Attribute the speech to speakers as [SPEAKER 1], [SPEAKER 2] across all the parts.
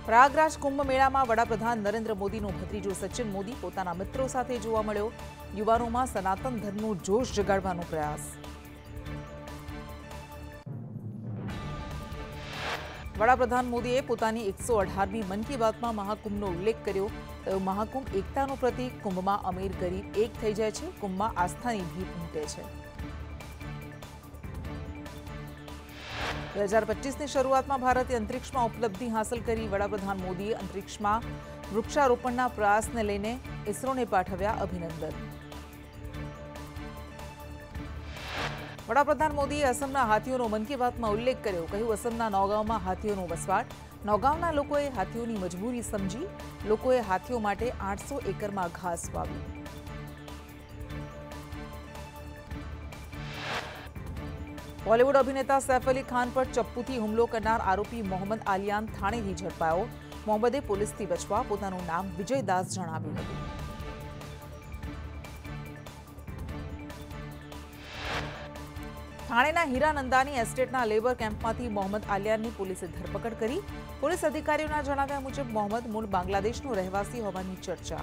[SPEAKER 1] પ્રયાગરાજ કુંભ મેળામાં વડાપ્રધાન નરેન્દ્ર મોદીનો ભત્રીજો સચિન મોદી પોતાના મિત્રો સાથે જોવા મળ્યો। યુવાનોમાં સનાતન ધર્મનો જોશ જગાડવાનો પ્રયાસ। વડાપ્રધાન મોદીએ પોતાની 118મી મન કી બાતમાં મહાકુંભનો ઉલ્લેખ કર્યો। કહ્યું, મહાકુંભ એકતાનું પ્રતીક, કુંભમાં અમીર ગરીબ એક થઈ જાય છે, કુંભમાં આસ્થાની ભીત ઉમટે છે। 2025ની શરૂઆતમાં ભારતે અંતરિક્ષમાં ઉપલબ્ધિ હાંસલ કરી। વડાપ્રધાન મોદીએ અંતરિક્ષમાં વૃક્ષારોપણના પ્રયાસને લઈને ઇસરોને પાઠવ્યા અભિનંદન। વડાપ્રધાન મોદીએ અસમના હાથીઓનો મન કી બાતમાં ઉલ્લેખ કર્યો। કહ્યું, અસમના નૌગાંવમાં હાથીઓનો વસવાટ। નૌગાંવના લોકોએ હાથીઓની મજબૂરી સમજી લોકોએ હાથીઓ માટે 800 એકરમાં ઘાસ વાવ્યું। बॉलीवुड अभिनेता सैफ अली खान पर चप्पूथी हुमलो करनार आरोपी मोहम्मद आलियान थाणेथी झड़पायो। मोहम्मदे पोलीसथी बचवा पोतानुं नाम विजय दास जणाव्युं हतुं। थाणेना हीरानंदानी एस्टेटना लेबर केम्पमांथी मोहम्मद आलियाननी पोलीसे धरपकड़ करी। पोलीस अधिकारीओना जणाव्या मुजब मोहम्मद मूळ बांग्लादेशनो रहेवासी होवानी चर्चा।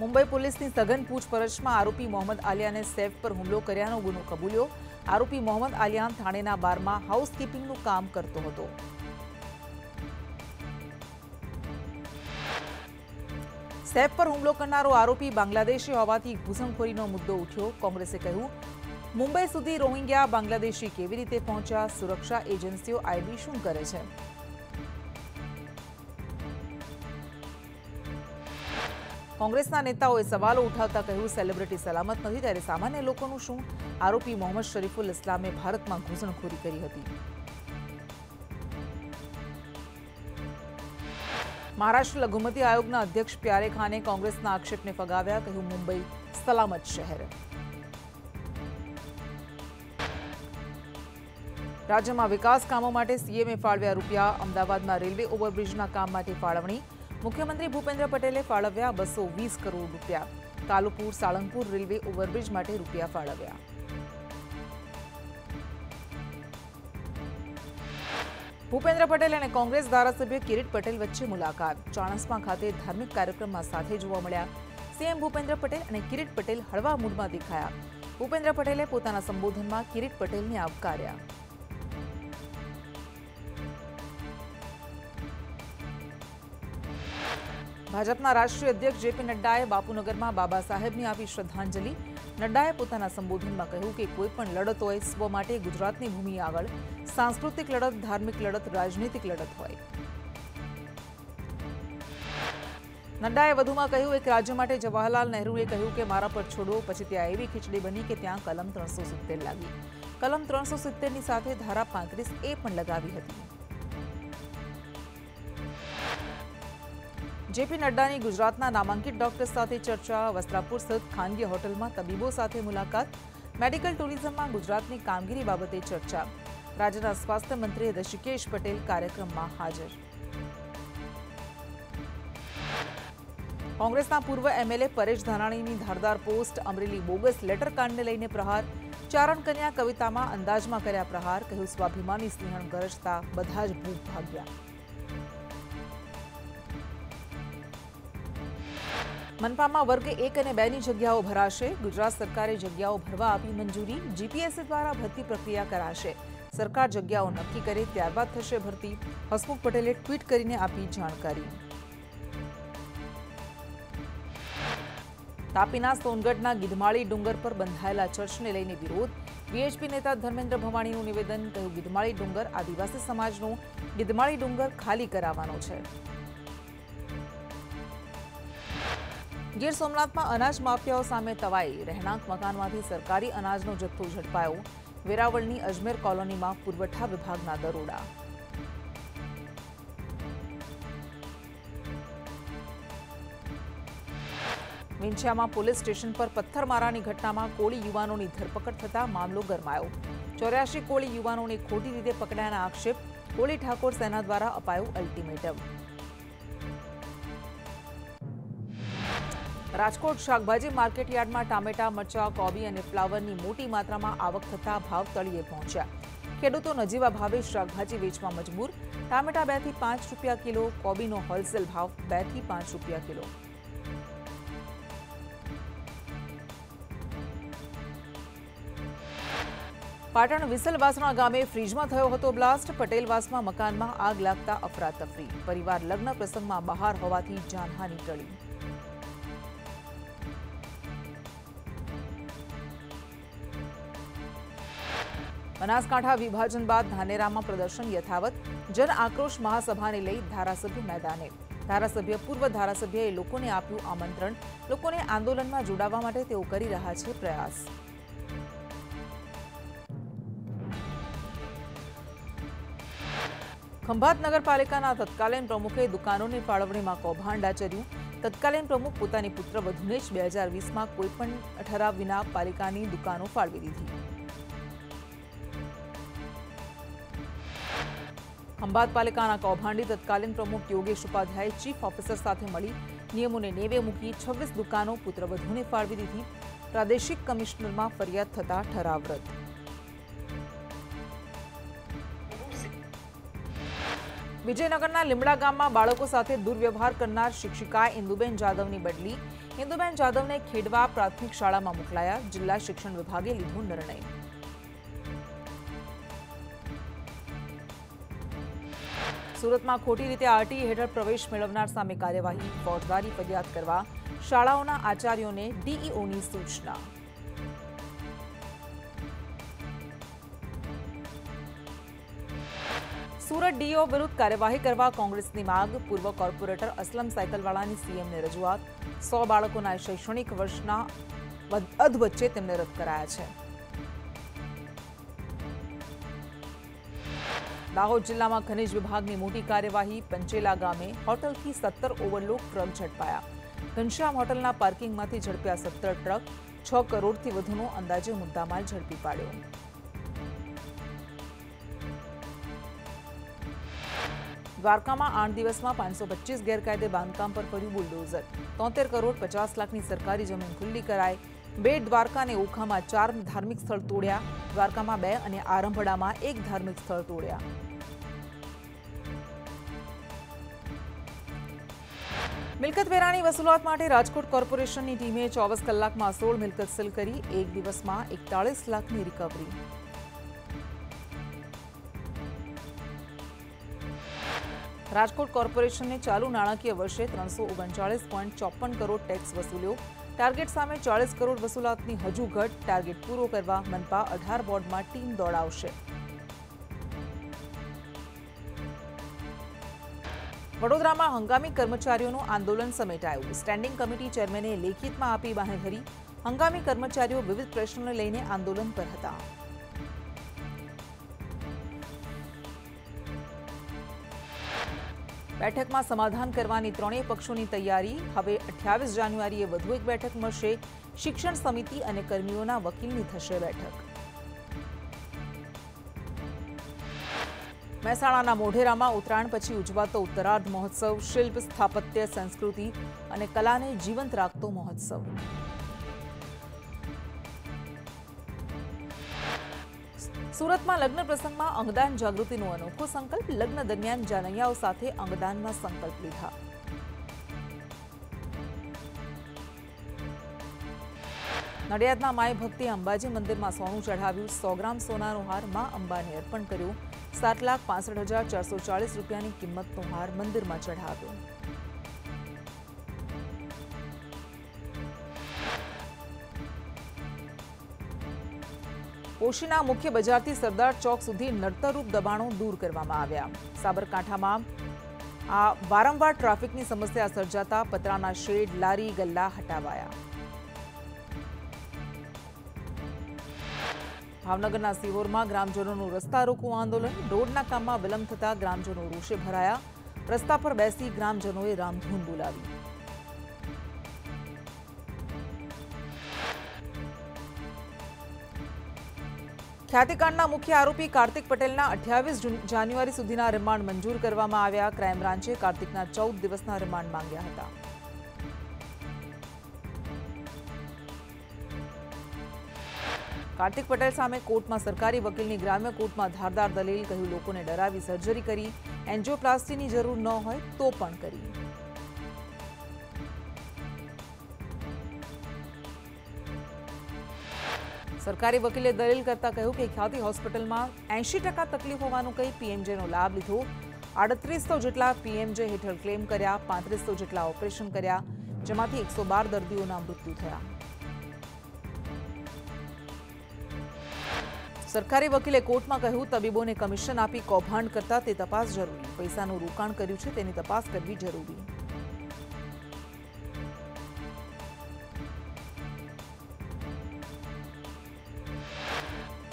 [SPEAKER 1] मुंबई पुलिसनी सघन पूछपरछमां आरोपी मोहम्मद आलियाने सैफ पर हुमलो कर्यानो गुनो कबूल्यो। आरोपी मोहम्मद आलियान थाणेना बारमां हाउसकीपिंगनुं काम करतो हतो। सैफ पर हुमलो करनारो आरोपी बांग्लादेशी होवाथी घूसणखोरीनो मुद्दो उठ्यो। कोंग्रेसे कह्युं, मुंबई सुधी रोहिंग्या बांग्लादेशी केवी रीते पहोंच्या? सुरक्षा एजन्सीओ आईबी शुं करे छे? कांग्रेसना नेताओए सवालों उठावता कहूं, सेलिब्रिटी सलामत नहीं त्यारे सामान्य लोकोनुं शुं? आरोपी मोहम्मद शरीफुल इस्लामे भारत में घूसणखोरी करी हती। महाराष्ट्र लघुमती आयोगना अध्यक्ष प्यारे खाने कांग्रेसना आक्षेपने फगाव्या। कहूं, मुंबई सलामत शहर। राज्य में विकास कामों माटे सीएमए फाळव्या रूपिया। अमदावाद में रेलवे ओवरब्रिजना काम माटे फाळवणी। मुख्यमंत्री भूपेन्द्र पटेले फाळव्या 220 करोड़ रूपिया। कालुपुर साळंगपुर रेलवे ओवरब्रिज माटे रूपिया फाळव्या। भूपेन्द्र पटेल और कांग्रेस धारासभ्य किरीट पटेल वच्चे मुलाकात। चाणस्मा खाते धार्मिक कार्यक्रम में साथे जोवा मळ्या। सीएम भूपेन्द्र पटेल और किरीट पटेल हळवा मूड में देखाया। भूपेन्द्र पटेले पोताना संबोधन में किरीट पटेल ने आवकार्या। भाजपा राष्ट्रीय अध्यक्ष जेपी नड्डाए बापूनगर में बाबा साहेबनी आपी श्रद्धांजलि। नड्डाए पोताना संबोधन में कह્યું કે कोईपण लड़त होय स्व माटे गुजरातनी भूमि आगळ सांस्कृतिक लड़त, धार्मिक लड़त, राजनीतिक लड़त होय। नड्डाए वधुमां कह્યું, एक राज्य माटे जवाहरलाल नेहरूले કહ્યું કે मारा पर छोड़ो, पछी त्यां एवी खीचड़ी बनी के त्यां कलम 370 लागी। कलम 370 ની સાથે ધારા 35A પણ લગાવી હતી। जेपी नड्डानी गुजरातना नामांकित डॉक्टर साथे चर्चा। वस्त्रापुर स्थित खानगी होटल में तबीबों साथे मुलाकात। मेडिकल टूरिज्म में गुजरातनी कामगीरी बाबते चर्चा। राज्यना स्वास्थ्य मंत्री ऋषिकेश पटेल कार्यक्रम में हाजर। कांग्रेसना पूर्व एमएलए परेश धानाणीनी धारदार पोस्ट। अमरेली बोगस लेटर कांडने लईने प्रहार। चारण कन्या कविता में अंदाज में कर्या प्रहार। कह્યું, स्वाभिमानी सिंहण गरजता बधा ज भूख भाग्या। मनपा में वर्ग 1 और 2 ની જગ્યાઓ ભરાશે। गुजरात सरकारे जग्याओ भरवा आपी मंजूरी। जीपीएससी द्वारा भर्ती प्रक्रिया कराशे। सरकार जग्याओ नक्की करे त्यारबाद थशे भर्ती। हसमुख पटेले ट्वीट करीने आपी जानकारी। तापीना सोनगढ़ना गिधमाળી डूंगर पर बंधायेला चर्चने लईने विरोध। बीएचपी नेता धर्मेन्द्र भवाणीनुं निवेदन। કહ્યું, गिधमाળી डूंगर आदिवासी समाजनो गिधमाળી डूंगर खाली करावानो छे। गीर सोमनाथ में अनाज माफियाओं सामे तवाई। રહેણાંક मकानमांथी सरकारी अनाजनो जत्थो झड़पायो। वेरावळनी अजमेर कॉलोनी में पुरवठा विभागना दरोड़ा। विंछियामां पुलिस स्टेशन पर पत्थरमारानी घटना में कोળી युवानोनी धरपकड़ थता मामलो गरमायो। 84 कोળી युवानोने खोटी रीते पकड़ायाना आक्षेप। कोળી ठाकोर सेना द्वारा अपायो अल्टिमेटम। રાજકોટ શાકભાજી માર્કેટયાર્ડમાં ટામેટા, મરચા, કોબી અને ફ્લાવરની મોટી માત્રામાં આવક થતા ભાવ તળિયે પહોંચ્યા। ખેડૂતો નજીવા ભાવે શાકભાજી વેચવા મજબૂર। ટામેટા 2 થી 5 રૂપિયા કિલો, કોબીનો હોલસેલ ભાવ 2 થી 5 રૂપિયા કિલો। પાટણ વિસલવાસણા ગામે ફ્રીજમાં થયો હતો બ્લાસ્ટ। પટેલવાસમાં મકાનમાં આગ લાગતા અફરાતફરી। પરિવાર લગ્ન પ્રસંગમાં બહાર હોવાથી જાનહાનિ ટળી। બનાસકાંઠા વિભાજન બાદ ધાનેરામાં પ્રદર્શન યથાવત। જન આક્રોશ મહાસભાને લઈ ધારાસભ્ય મેદાને। ધારાસભ્ય પૂર્વ ધારાસભ્યએ લોકોને આપ્યું આમંત્રણ। લોકોને આંદોલનમાં જોડાવા માટે તેઓ કરી રહ્યા છે પ્રયાસ। ખંભાત નગરપાલિકાના તત્કાલીન પ્રમુખે દુકાનોની ફાળવણીમાં કૌભાંડ આચર્યું। તત્કાલીન પ્રમુખ પોતાની પુત્રવધૂને જ 2020માં કોઈપણ ઠરાવ વિના પાલિકાની દુકાનો ફાળવી દીધી। ખંભાત પાલિકાના કૌભાંડી તત્કાલીન પ્રમુખ યોગેશ ઉપાધ્યાય ચીફ ઓફિસર સાથે મળી નિયમોને નેવે મૂકી 26 દુકાનો પુત્રવધૂને ફાળવી દીધી। પ્રાદેશિક કમિશનરમાં ફરિયાદ થતા ઠરાવ રદ। વિજયનગરના લીમડા ગામમાં બાળકો સાથે દુર્વ્યવહાર કરનાર શિક્ષિકા ઇન્દુબેન જાદવની બદલી। ઇન્દુબેન જાદવને ખેડવા પ્રાથમિક શાળામાં મોકલાયા। જિલ્લા શિક્ષણ વિભાગે લીધો નિર્ણય। સુરતમાં ખોટી રીતે આરટી હેઠળ પ્રવેશ મેળવનાર સામે કાર્યવાહી। ફોજદારી ફરિયાદ કરવા શાળાઓના આચાર્યોને ડીઈઓની સૂચના। सूरत डीओ विरुद्ध कार्यवाही करवा कांग्रेसनी मांग। पूर्व कॉर्पोरेटर असलम सायकलवाळानी सीएमने रजूआत। 100 बाळकोना शैक्षणिक वर्षना अध वच्चे तेमने रद कराया छे। दाहोद जिल्लामां खनिज विभागनी मोटी कार्यवाही। पंचेला गामे होटलथी 70 ओवरलोड ट्रक झड़पाया। घनश्याम होटलना पार्किंगमांथी झड़प्या 70 ट्रक। 6 करोड़थी वधुनो अंदाजे मुद्दामाल झड़पी पाड्यो। द्वारकाમાં 8 દિવસમાં 525 ગેરકાયદે બાંધકામ પર ફર્યું બુલડોઝર। 73 કરોડ 50 લાખની સરકારી જમીન ખુલ્લી કરાઈ। બેટ દ્વારકા અને ઓખામાં 4 ધાર્મિક સ્થળ તોડ્યા। દ્વારકામાં 2 અને આરંભડામાં 1 ધાર્મિક સ્થળ તોડ્યા। મિલકત વેરાની વસૂલાત માટે રાજકોટ કોર્પોરેશનની ટીમે 24 કલાકમાં 16 મિલકત સીલ કરી। એક દિવસમાં 41 લાખની રિકવરી। राजकोट कॉर्पोरेशन ने चालू नाणाकीय वर्षे 339.54 करोड़ टेक्स वसूल्यो। टार्गेट सामे 40 करोड़ वसूलातनी हजू घट। टार्गेट पूरो करवा मनपा 18 बोर्डमां टीम दौड़ावशे। वडोदरामां हंगामी कर्मचारीओनुं आंदोलन समेटायुं। स्टेन्डिंग कमिटी चेरमेने लेखितमां आपी बांहेधरी। हंगामी कर्मचारीओ विविध प्रश्नोने लईने आंदोलन पर हता। बैठक में समाधान करवानी त्रणेय पक्षों तैयारी। हवे 28 जान्युआरीए वधु एक बैठक मळशे। शिक्षण समिति और कर्मीओना वकीलनी थशे बैठक। મહેસાણાના મોઢેરામાં ઉત્તરાયણ પછી ઉજવાતો ઉત્તરાર્ધ મહોત્સવ। શિલ્પ, સ્થાપત્ય, સંસ્કૃતિ અને કલાને જીવંત રાખતો મહોત્સવ। સુરતમાં લગ્ન પ્રસંગમાં અંગદાન જાગૃતિનો અનોખો સંકલ્પ। લગ્ન દરમિયાન જાનૈયાઓ સાથે અંગદાનના સંકલ્પ લીધા। નડિયાદના માય ભક્તિ અંબાજી મંદિરમાં સોનું ચઢાવ્યું। 100 ગ્રામ સોનાનો હાર માં અંબાને અર્પણ કર્યો। 7,65,440 રૂપિયાની કિંમતનો હાર મંદિરમાં ચઢાવ્યો। પોશીના મુખ્ય બજારથી સરદાર ચોક સુધી નડતરરૂપ દબાણો દૂર કરવામાં આવ્યા। સાબરકાંઠામાં આ વારંવાર ટ્રાફિકની સમસ્યા સર્જાતા પતરાના શેડ, લારી, ગલ્લા હટાવાયા। ભાવનગરના સિહોરમાં ગ્રામજનોનું રસ્તા રોકો આંદોલન। રોડના કામમાં વિલંબ થતા ગ્રામજનો રોષે ભરાયા। રસ્તા પર બેસી ગ્રામજનોએ રામધૂન બોલાવી। ખ્યાતિકાંડના મુખ્ય આરોપી કાર્તિક પટેલના 28 જાન્યુઆરી સુધીના રિમાન્ડ મંજૂર કરવામાં આવ્યા। ક્રાઇમ બ્રાન્ચે કાર્તિકના 14 દિવસના રિમાન્ડ માંગ્યા હતા। કાર્તિક પટેલ સામે કોર્ટમાં સરકારી વકીલની ગ્રામ્ય કોર્ટમાં ધારદાર દલીલ, કહ્યું લોકોને ડરાવી સર્જરી કરી, એન્જિયોપ્લાસ્ટીની જરૂર ન હોય તો પણ કરી। સરકારી વકીલે દલીલ કરતા કહ્યું કે ખ્યાતિ હોસ્પિટલમાં 80% તકલીફ હોવાનું કહી પીએમજેનો લાભ લીધો। 3800 જેટલા પીએમજે હેઠળ ક્લેમ કર્યા, 3500 જેટલા ઓપરેશન કર્યા, જેમાંથી 112 દર્દીઓના મૃત્યુ થયા। સરકારી વકીલે કોર્ટમાં કહ્યું તબીબોને કમિશન આપી કૌભાંડ કરતા તે તપાસ જરૂરી, પૈસાનું રોકાણ કર્યું છે તેની તપાસ કરવી જરૂરી।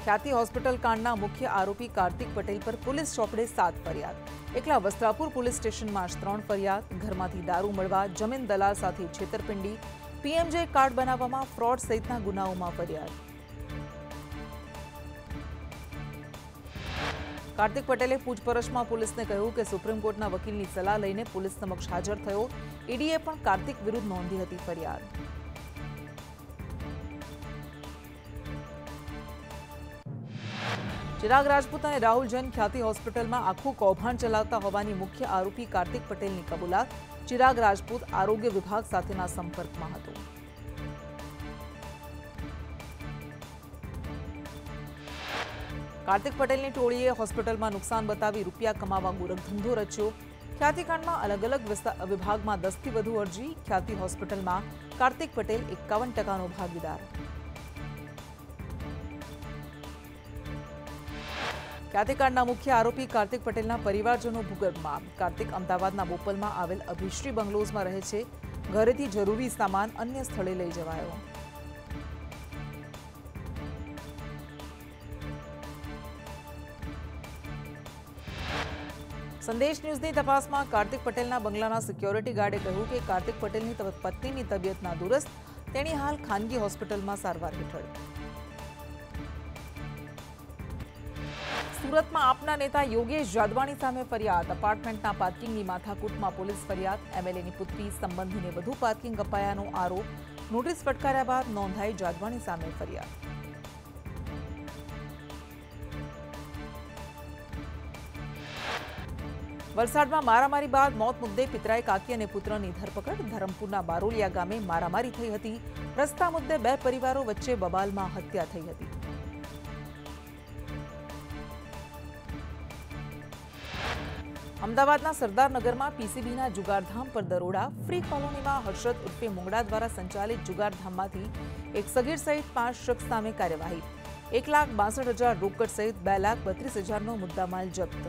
[SPEAKER 1] ખ્યાતિ હોસ્પિટલ કાંડના મુખ્ય આરોપી કાર્તિક પટેલ પર પોલીસ ચોપડે 7 ફરિયાદ। એકલા વસ્ત્રાપુર પોલીસ સ્ટેશનમાં 3 ફરિયાદ, ઘરમાંથી દારૂ મળવા, જમીન દલાલ સાથે છેતરપિંડી, પીએમજે કાર્ડ બનાવવામાં ફ્રોડ સહિતના ગુનાઓમાં ફરિયાદ। કાર્તિક પટેલે પૂછપરછમાં પોલીસને કહ્યું કે સુપ્રીમ કોર્ટના વકીલની સલાહ લઈને પોલીસ સમક્ષ હાજર થયો। ઈડીએ પણ કાર્તિક વિરુદ્ધ નોંધી હતી ફરિયાદ। ચિરાગ રાજપૂત અને રાહુલ જૈન ખ્યાતિ હોસ્પિટલમાં આખું કૌભાંડ ચલાવતા હોવાની મુખ્ય આરોપી કાર્તિક પટેલની કબૂલાત। ચિરાગ રાજપૂત આરોગ્ય વિભાગ સાથેના સંપર્કમાં હતો। કાર્તિક પટેલની ટોળીએ હોસ્પિટલમાં નુકસાન બતાવી રૂપિયા કમાવા ગોરખધંધો રચ્યો। ખ્યાતિકાંડમાં અલગ અલગ વિભાગમાં 10 થી વધુ અરજી। ખ્યાતિ હોસ્પિટલમાં કાર્તિક પટેલ 51%નો ભાગીદાર। ખ્યાતિકાંડના મુખ્ય આરોપી કાર્તિક પટેલના પરિવારજનો ભૂગર્ભમાં। કાર્તિક અમદાવાદના બોપલમાં આવેલ અભિશ્રી બંગલોઝમાં રહે છે। ઘરેથી જરૂરી સામાન અન્ય સ્થળે લઈ જવાયો। સંદેશ ન્યૂઝની તપાસમાં કાર્તિક પટેલના બંગલાના સિક્યોરિટી ગાર્ડે કહ્યું કે કાર્તિક પટેલની પત્નીની તબિયત નાદુરસ્ત, તેણી હાલ ખાનગી હોસ્પિટલમાં સારવાર હેઠળ। સુરતમાં આપના નેતા યોગેશ જાદવાણી સામે ફરિયાદ। અપાર્ટમેન્ટના પાર્કિંગની માથાકૂટમાં પોલીસ ફરિયાદ। એમએલએની પુત્રી સંબંધીને વધુ પાર્કિંગ અપાયાનો આરોપ। નોટિસ ફટકાર્યા બાદ નોંધાઈ જાદવાણી સામે ફરિયાદ। વલસાડમાં મારામારી બાદ મોત મુદ્દે પિતરાઈ કાકી અને પુત્રની ધરપકડ। ધરમપુરના બારોલિયા ગામે મારામારી થઈ હતી। રસ્તા મુદ્દે 2 પરિવારો વચ્ચે બબાલમાં હત્યા થઈ હતી। અમદાવાદના સરદારનગરમાં પીસીબીના જુગારધામ પર દરોડા। ફ્રી કોલોનીમાં હર્ષદ ઉર્ફે મોંગડા દ્વારા સંચાલિત જુગારધામમાંથી એક સગીર સહિત 5 શખ્સ સામે કાર્યવાહી। 1,62,000 રોકડ સહિત 2,32,000નો મુદ્દામાલ જપ્ત।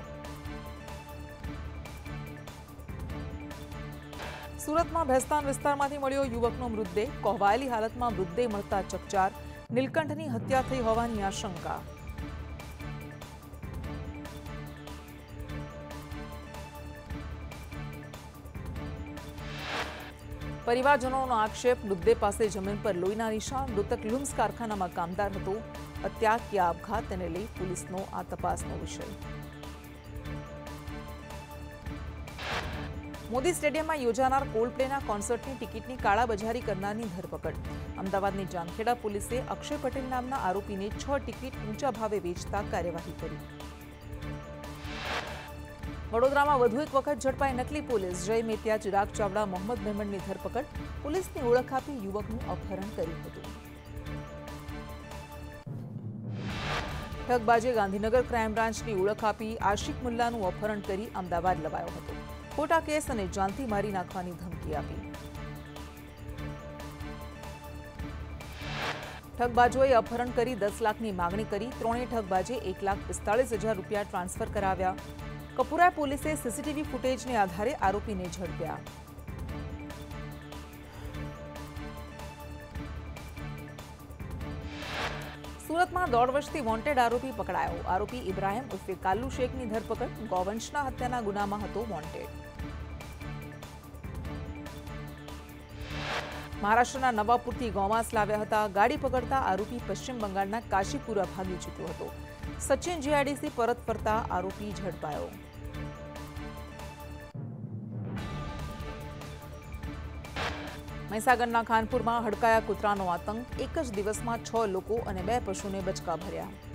[SPEAKER 1] સુરતમાં ભેસ્તાન વિસ્તારમાંથી મળ્યો યુવકનો મૃતદેહ। કોહવાયેલી હાલતમાં મૃતદેહ મળતા ચકચાર। નીલકંઠની હત્યા થઈ હોવાની આશંકા। પરિવારજનોનો આક્ષેપ, મૃતદેહ પાસે જમીન પર લોહીના નિશાન। મૃતક લુમ્સ કારખાનામાં કામદાર હતો। હત્યા કે આપઘાત તેને લઈ પોલીસનો આ તપાસનો વિષય। મોદી સ્ટેડિયમમાં યોજાનાર કોલ્ડપ્લેના કોન્સર્ટની ટિકિટની કાળાબજારી કરનારની ધરપકડ। અમદાવાદની જામખેડા પોલીસે અક્ષય પટેલ નામના આરોપીને 6 ટિકિટ ઊંચા ભાવે વેચતા કાર્યવાહી કરી। વડોદરામાં વધુ એક વખત ઝડપાઈ નકલી પોલીસ। જય મેતિયા, ચિરાગ ચાવડા, મોહમ્મદ મેમણની ધરપકડ। પોલીસની ઓળખ આપી યુવકનું અપહરણ કર્યું હતું। ઠગબાજે ગાંધીનગર ક્રાઇમ બ્રાન્ચની ઓળખ આપી આશિક મુલ્લાનું અપહરણ કરી અમદાવાદ લવાયો હતો। ખોટા કેસ અને જાનથી મારી નાખવાની ધમકી આપી। ઠગબાજોએ અપહરણ કરી 10 લાખની માંગણી કરી। ત્રણેય ઠગબાજે 1,45,000 રૂપિયા ટ્રાન્સફર કરાવ્યા। કપુરા પોલીસે સીસીટીવી ફૂટેજને આધારે આરોપીને ઝડપ્યા। સુરતમાં 1.5 વર્ષથી વોન્ટેડ આરોપી પકડાયો। આરોપી ઇબ્રાહિમ ઉર્ફે કાલ્લુ શેખની ધરપકડ। ગૌવંશના હત્યાના ગુનામાં હતો વોન્ટેડ। મહારાષ્ટ્રના નવાપુરથી ગોમાંસ લાવ્યા હતા। ગાડી પકડતા આરોપી પશ્ચિમ બંગાળના કાશીપુરા ભાગી ચૂક્યો હતો। સચિન જીઆઈડીસી પરત ફરતા આરોપી ઝડપાયો। મહીસાગરના ખાનપુરમાં હડકાયા કૂતરાનો આતંક, એક જ દિવસમાં 6 લોકો અને 2 પશુને બચકા ભર્યા।